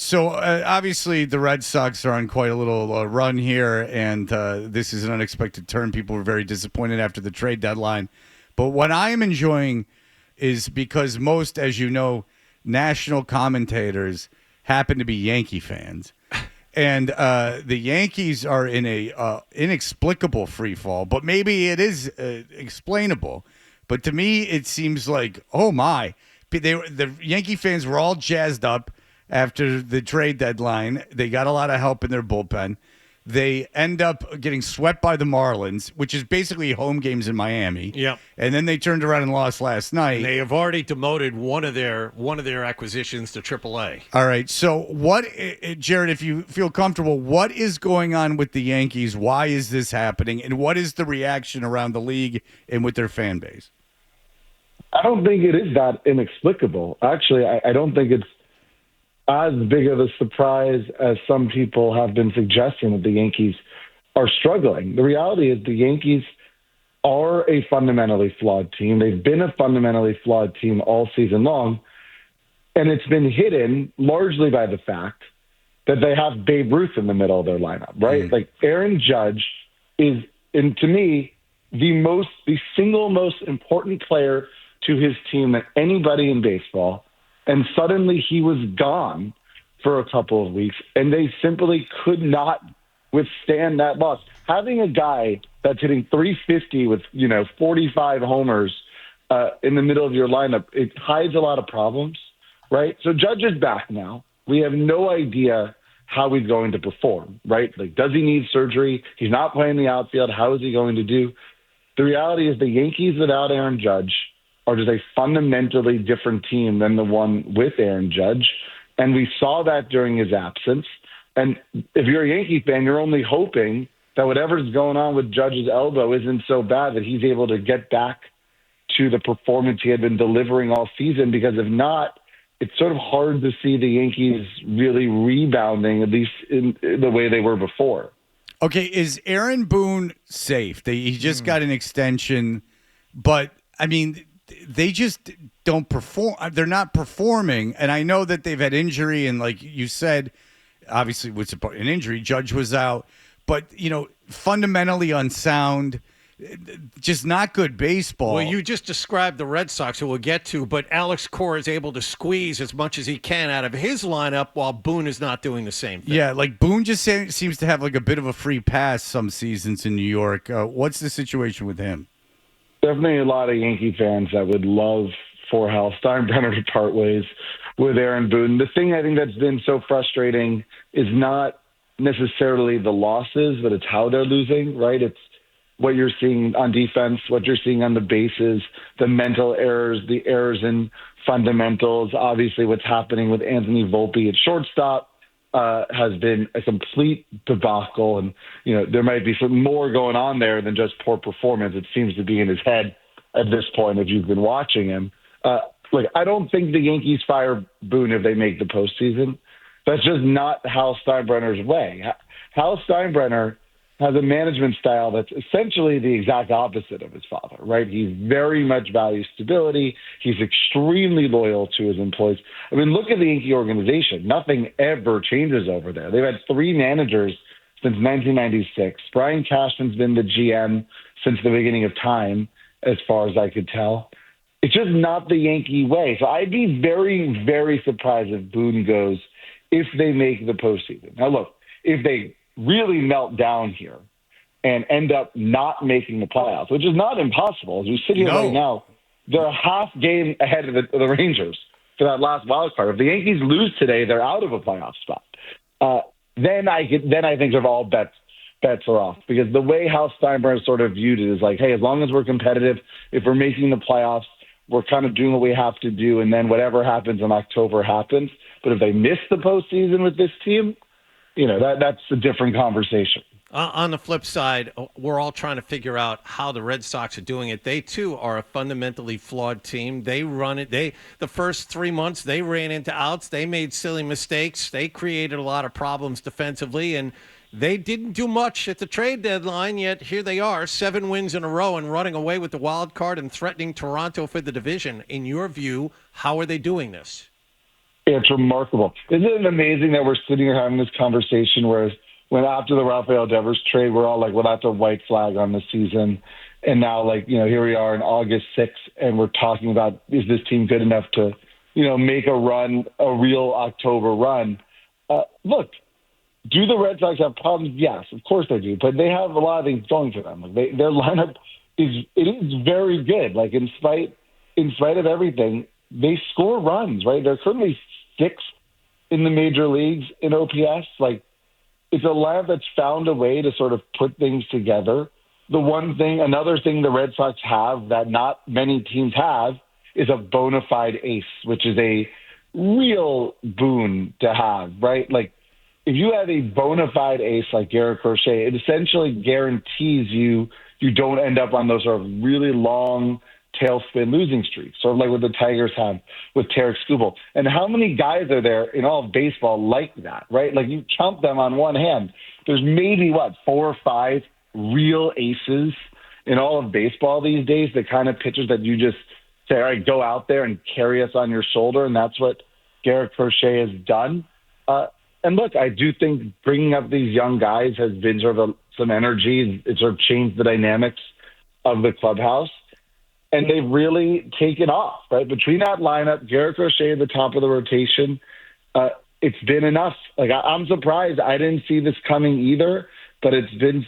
So obviously the Red Sox are on quite a little run here, and this is an unexpected turn. People were very disappointed after the trade deadline. But what I am enjoying is because most, as you know, national commentators happen to be Yankee fans. And the Yankees are in a inexplicable free fall, but maybe it is explainable. But to me, it seems like, oh my, the Yankee fans were all jazzed up after the trade deadline. They got a lot of help in their bullpen. They end up getting swept by the Marlins, which is basically home games in Miami. Yep. And then they turned around and lost last night. And they have already demoted one of their acquisitions to AAA. All right. So what, Jared, if you feel comfortable, what is going on with the Yankees? Why is this happening? And what is the reaction around the league and with their fan base? I don't think it is that inexplicable. Actually, I don't think it's as big of a surprise as some people have been suggesting that the Yankees are struggling. The reality is the Yankees are a fundamentally flawed team. They've been a fundamentally flawed team all season long, and it's been hidden largely by the fact that they have Babe Ruth in the middle of their lineup, right? Like Aaron Judge is, and to me, the single most important player to his team than anybody in baseball. And suddenly he was gone for a couple of weeks, and they simply could not withstand that loss. Having a guy that's hitting 350 with 45 homers in the middle of your lineup, it hides a lot of problems, right? So Judge is back now. We have no idea how he's going to perform, right? Like, does he need surgery? He's not playing the outfield. How is he going to do? The reality is the Yankees without Aaron Judge are just a fundamentally different team than the one with Aaron Judge. And we saw that during his absence. And if you're a Yankee fan, you're only hoping that whatever's going on with Judge's elbow isn't so bad that he's able to get back to the performance he had been delivering all season, because if not, it's sort of hard to see the Yankees really rebounding, at least in the way they were before. Okay, is Aaron Boone safe? He just got an extension, but, I mean, they just don't perform. They're not performing, and I know that they've had injury, and like you said, obviously with an injury, Judge was out, but fundamentally unsound, just not good baseball. Well, you just described the Red Sox, who we'll get to, but Alex Cora is able to squeeze as much as he can out of his lineup while Boone is not doing the same thing. Yeah, like Boone just seems to have like a bit of a free pass some seasons in New York. What's the situation with him? Definitely a lot of Yankee fans that would love for Hal Steinbrenner to part ways with Aaron Boone. The thing I think that's been so frustrating is not necessarily the losses, but it's how they're losing, right? It's what you're seeing on defense, what you're seeing on the bases, the mental errors, the errors in fundamentals. Obviously, what's happening with Anthony Volpe at shortstop has been a complete debacle. And, there might be some more going on there than just poor performance. It seems to be in his head at this point if you've been watching him. Look, I don't think the Yankees fire Boone if they make the postseason. That's just not Hal Steinbrenner's way. Hal Steinbrenner has a management style that's essentially the exact opposite of his father, right? He very much values stability. He's extremely loyal to his employees. I mean, look at the Yankee organization. Nothing ever changes over there. They've had 3 managers since 1996. Brian Cashman's been the GM since the beginning of time, as far as I could tell. It's just not the Yankee way. So I'd be very, very surprised if Boone goes if they make the postseason. Now, look, if they really melt down here and end up not making the playoffs, which is not impossible. As we sit here right now, they're a half game ahead of the Rangers for that last wild card. If the Yankees lose today, they're out of a playoff spot. Then I think sort of all bets are off, because the way Hal Steinbrenner sort of viewed it is like, hey, as long as we're competitive, if we're making the playoffs, we're kind of doing what we have to do, and then whatever happens in October happens. But if they miss the postseason with this team, that's a different conversation. On the flip side, we're all trying to figure out how the Red Sox are doing it. They, too, are a fundamentally flawed team. They run it. The first 3 months, they ran into outs. They made silly mistakes. They created a lot of problems defensively, and they didn't do much at the trade deadline, yet here they are, 7 wins in a row and running away with the wild card and threatening Toronto for the division. In your view, how are they doing this? It's remarkable. Isn't it amazing that we're sitting here having this conversation where when after the Rafael Devers trade, we're all like, well, that's a white flag on the season. And now, like, here we are in August 6th, and we're talking about, is this team good enough to, make a run, a real October run? Look, do the Red Sox have problems? Yes, of course they do. But they have a lot of things going for them. Like their lineup is very good. Like in spite of everything, they score runs, right? They're currently 6th in the major leagues in OPS. Like, it's a lineup that's found a way to sort of put things together. Another thing the Red Sox have that not many teams have is a bona fide ace, which is a real boon to have, right? Like, if you have a bona fide ace like Garrett Crochet, it essentially guarantees you don't end up on those sort of really long tailspin losing streaks, sort of like what the Tigers have with Tarek Skubal. And how many guys are there in all of baseball like that, right? Like, you count them on one hand. There's maybe, 4 or 5 real aces in all of baseball these days, the kind of pitchers that you just say, all right, go out there and carry us on your shoulder, and that's what Garrett Crochet has done. And look, I do think bringing up these young guys has been sort of some energy. It sort of changed the dynamics of the clubhouse. And they've really taken off, right? Between that lineup, Garrett Crochet at the top of the rotation, it's been enough. Like, I'm surprised I didn't see this coming either, but it's been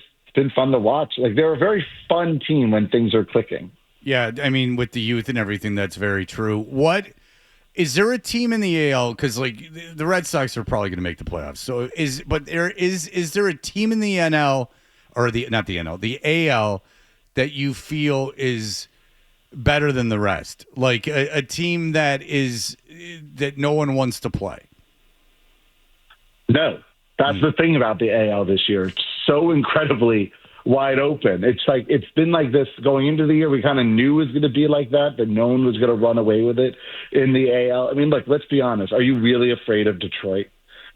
fun to watch. Like, they're a very fun team when things are clicking. Yeah, I mean, with the youth and everything, that's very true. Is there a team in the AL? Because the Red Sox are probably going to make the playoffs. So is there a team in the NL or the AL that you feel is better than the rest? Like a team that no one wants to play? No, that's the thing about the AL this year. It's so incredibly wide open. It's been like this going into the year. We kind of knew it was going to be like that no one was going to run away with it in the AL. I mean, look, let's be honest. Are you really afraid of Detroit?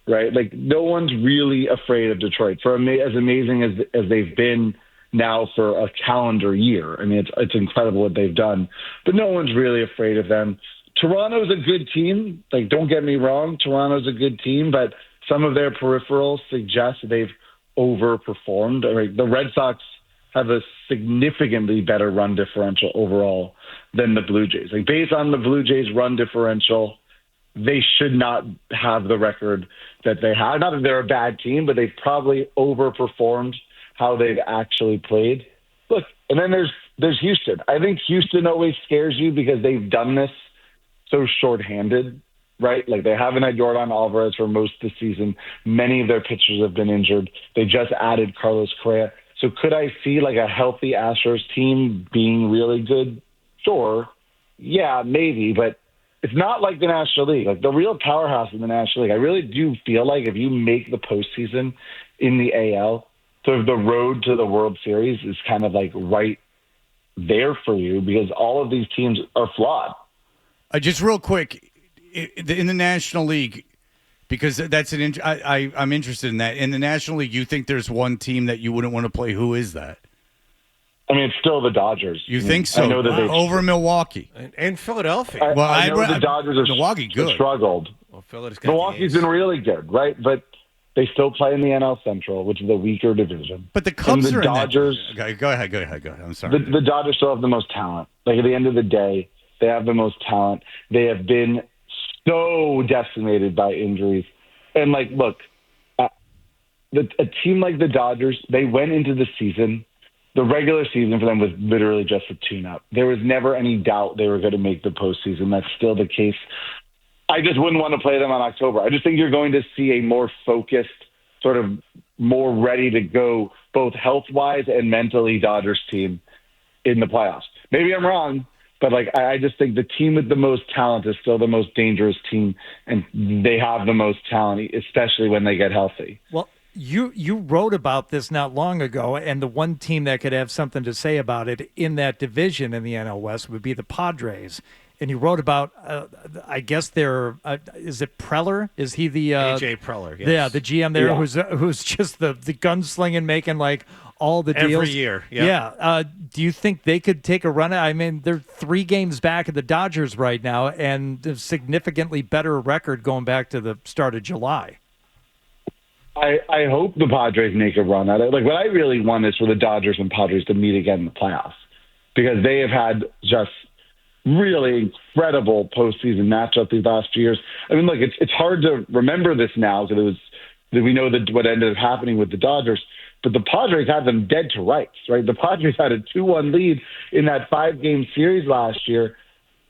Right? Like, no one's really afraid of Detroit for as amazing as they've been now for a calendar year. I mean, it's incredible what they've done, but no one's really afraid of them. Toronto's a good team. Like, don't get me wrong, Toronto's a good team, but some of their peripherals suggest they've overperformed. Right? The Red Sox have a significantly better run differential overall than the Blue Jays. Like, based on the Blue Jays run differential, they should not have the record that they have. Not that they're a bad team, but they've probably overperformed how they've actually played. Look, and then there's Houston. I think Houston always scares you because they've done this so shorthanded, right? Like, they haven't had Yordan Alvarez for most of the season. Many of their pitchers have been injured. They just added Carlos Correa. So could I see like a healthy Astros team being really good? Sure. Yeah, maybe, but it's not like the National League. Like, the real powerhouse in the National League, I really do feel like if you make the postseason in the AL, sort of the road to the World Series is kind of like right there for you because all of these teams are flawed. Just real quick, in the National League, because that's I'm interested in that. In the National League, you think there's one team that you wouldn't want to play? Who is that? I mean, it's still the Dodgers. You think so? I know that over Milwaukee and Philadelphia. I know the Dodgers have Milwaukee good. struggled. Well, Milwaukee's been really good, right? But they still play in the NL Central, which is a weaker division. But the Cubs and the are Dodgers. In that. Go ahead. I'm sorry. The Dodgers still have the most talent. Like, at the end of the day, they have the most talent. They have been so decimated by injuries. And, like, look, a team like the Dodgers, they went into the season. The regular season for them was literally just a tune-up. There was never any doubt they were going to make the postseason. That's still the case. I just wouldn't want to play them on October. I just think you're going to see a more focused, sort of more ready to go, both health-wise and mentally, Dodgers team in the playoffs. Maybe I'm wrong, but like I just think the team with the most talent is still the most dangerous team, and they have the most talent, especially when they get healthy. Well, you wrote about this not long ago, and the one team that could have something to say about it in that division in the NL West would be the Padres. And you wrote about, I guess they're, is it Preller? Is he the AJ Preller? Yes. Yeah, the GM there, who's just the gunslinging, making like all the deals Every year, yeah. Yeah. Do you think they could take a run? I mean, they're 3 games back of the Dodgers right now, and a significantly better record going back to the start of July. I hope the Padres make a run at it. Like, what I really want is for the Dodgers and Padres to meet again in the playoffs, because they have had just really incredible postseason matchup these last few years. I mean, look, it's hard to remember this now because we know that what ended up happening with the Dodgers, but the Padres had them dead to rights, right? The Padres had a 2-1 lead in that 5-game series last year.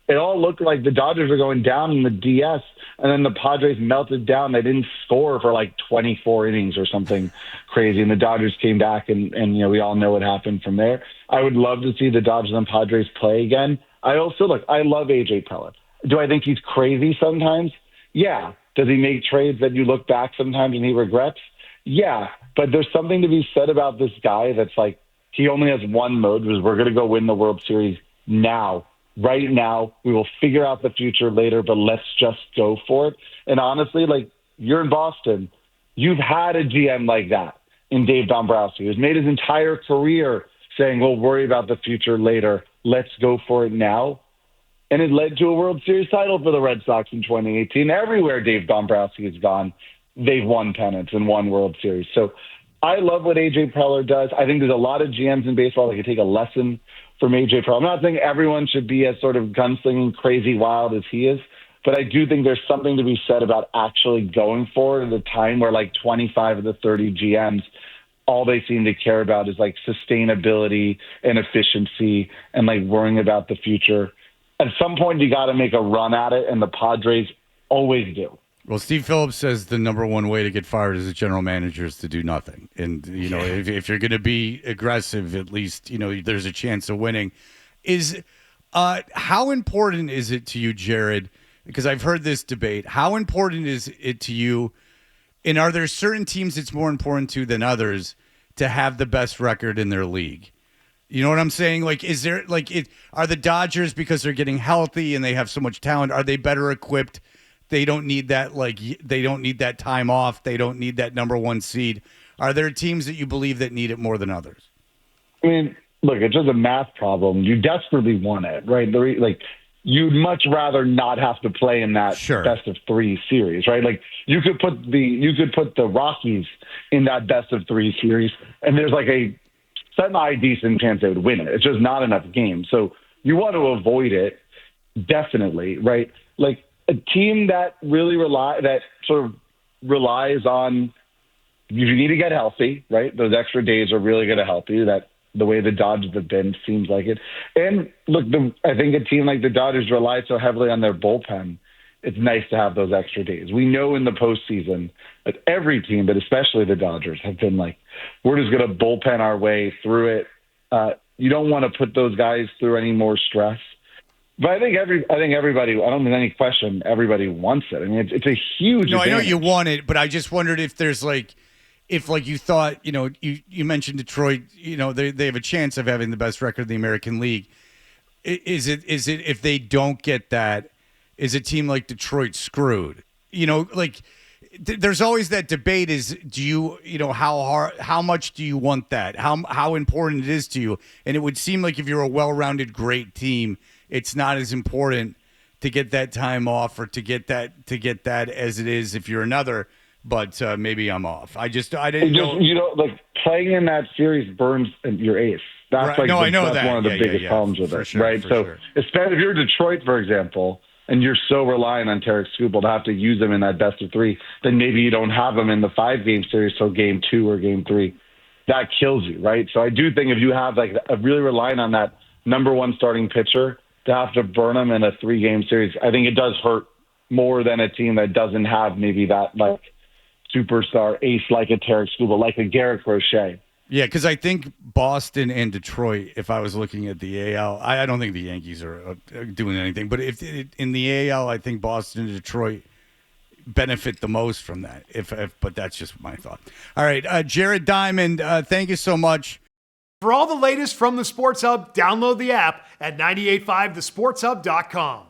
It all looked like the Dodgers were going down in the DS, and then the Padres melted down. They didn't score for like 24 innings or something crazy, and the Dodgers came back, and we all know what happened from there. I would love to see the Dodgers and Padres play again. I love A.J. Preller. Do I think he's crazy sometimes? Yeah. Does he make trades that you look back sometimes and he regrets? Yeah. But there's something to be said about this guy that's like, he only has one mode, which is we're going to go win the World Series now. Right now, we will figure out the future later, but let's just go for it. And honestly, like, you're in Boston. You've had a GM like that in Dave Dombrowski, who's made his entire career saying, we'll worry about the future later. Let's go for it now. And it led to a World Series title for the Red Sox in 2018. Everywhere Dave Dombrowski has gone, they've won pennants and won World Series. So I love what A.J. Preller does. I think there's a lot of GMs in baseball that can take a lesson from A.J. Preller. I'm not saying everyone should be as sort of gunslinging, crazy wild as he is, but I do think there's something to be said about actually going for it at a time where like 25 of the 30 GMs, all they seem to care about is like sustainability and efficiency and like worrying about the future. At some point, you got to make a run at it, and the Padres always do. Well, Steve Phillips says the number one way to get fired as a general manager is to do nothing. And, if you're going to be aggressive, at least, there's a chance of winning. How important is it to you, Jared? Because I've heard this debate. How important is it to you? And are there certain teams it's more important to than others to have the best record in their league? You know what I'm saying? Like, is there are the Dodgers, because they're getting healthy and they have so much talent, are they better equipped? They don't need that. They don't need that time off. They don't need that number one seed. Are there teams that you believe that need it more than others? I mean, look, it's just a math problem. You desperately want it, right? You'd much rather not have to play in that best of 3 series, right? Like you could put the Rockies in that best of 3 series, and there's like a semi-decent chance they would win it. It's just not enough games. So you want to avoid it, definitely, right? Like a team that really relies on, you need to get healthy, right? Those extra days are really going to help you. That the way the Dodgers have been seems like it. And look, I think a team like the Dodgers relies so heavily on their bullpen. It's nice to have those extra days. We know in the postseason that every team, but especially the Dodgers, have been like, we're just going to bullpen our way through it. You don't want to put those guys through any more stress. But I think everybody, I don't think any question, everybody wants it. I mean, it's a huge advantage. I know you want it, but I just wondered if there's if you thought, you mentioned Detroit, they have a chance of having the best record in the American League. Is it if they don't get that, is a team like Detroit screwed? There's always that debate is, do you, how much do you want that? How important it is to you? And it would seem like if you're a well-rounded, great team, it's not as important to get that time off or to get that as it is if you're another. But maybe I'm off. I didn't know. Like playing in that series burns your ace. That's right. I know that's that. one of the biggest problems with it, sure, right? So, especially if you're Detroit, for example, and you're so reliant on Tarek Skubal to have to use them in that best of 3, then maybe you don't have them in the 5-game series, so game 2 or game 3. That kills you, right? So I do think if you have really relying on that number one starting pitcher to have to burn them in a 3-game series, I think it does hurt more than a team that doesn't have maybe that superstar ace like a Tarek Skubal, like a Garrett Crochet. Yeah, because I think Boston and Detroit, if I was looking at the AL, I don't think the Yankees are doing anything. But if in the AL, I think Boston and Detroit benefit the most from that. But that's just my thought. All right, Jared Diamond, thank you so much. For all the latest from the Sports Hub, download the app at 985thesportshub.com.